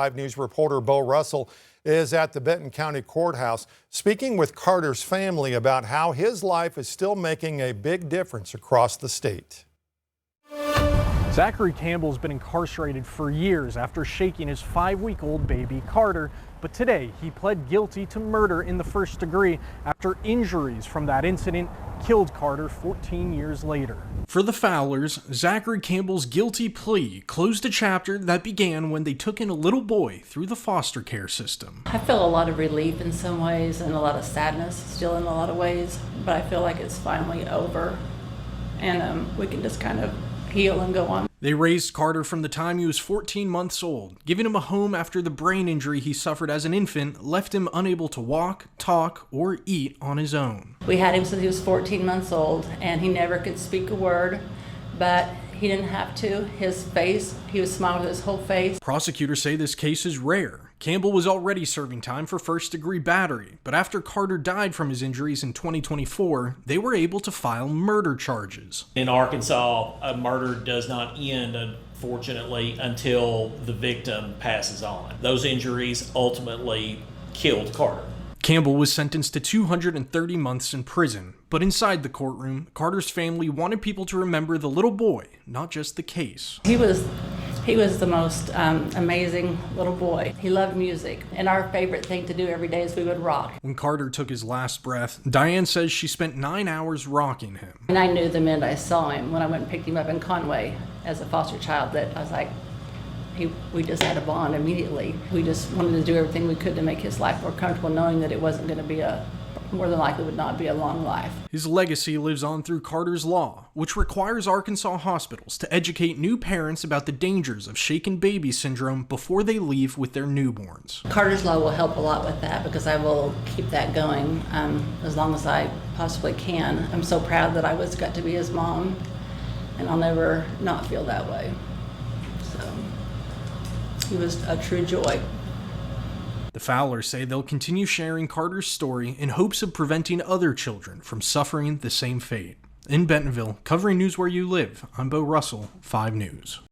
5 News reporter Bo Russell is at the Benton County Courthouse speaking with Carter's family about how his life is still making a big difference across the state. Zachary Campbell's been incarcerated for years after shaking his 5-week-old baby Carter, but today he pled guilty to murder in the first degree after injuries from that incident killed Carter 14 years later. For the Fowlers, Zachary Campbell's guilty plea closed a chapter that began when they took in a little boy through the foster care system. I feel a lot of relief in some ways and a lot of sadness still in a lot of ways, but I feel like it's finally over and we can just kind of heal and go on. They raised Carter from the time he was 14 months old, giving him a home after the brain injury he suffered as an infant left him unable to walk, talk, or eat on his own. We had him since he was 14 months old, and he never could speak a word, but he didn't have to. His face, he was smiling with his whole face. Prosecutors say this case is rare. Campbell was already serving time for first-degree battery, but after Carter died from his injuries in 2024, they were able to file murder charges. In Arkansas, a murder does not end, unfortunately, until the victim passes on. Those injuries ultimately killed Carter. Campbell was sentenced to 230 months in prison, but inside the courtroom, Carter's family wanted people to remember the little boy, not just the case. He was the most amazing little boy. He loved music, and our favorite thing to do every day is we would rock. When Carter took his last breath, Diane says she spent 9 hours rocking him. And I knew the minute I saw him, when I went and picked him up in Conway as a foster child, that I was like, we just had a bond immediately. We just wanted to do everything we could to make his life more comfortable, knowing that it wasn't going to be more than likely would not be a long life. His legacy lives on through Carter's Law, which requires Arkansas hospitals to educate new parents about the dangers of shaken baby syndrome before they leave with their newborns. Carter's Law will help a lot with that because I will keep that going as long as I possibly can. I'm so proud that I got to be his mom, and I'll never not feel that way. So he was a true joy. The Fowlers say they'll continue sharing Carter's story in hopes of preventing other children from suffering the same fate. In Bentonville, covering news where you live, I'm Bo Russell, 5 News.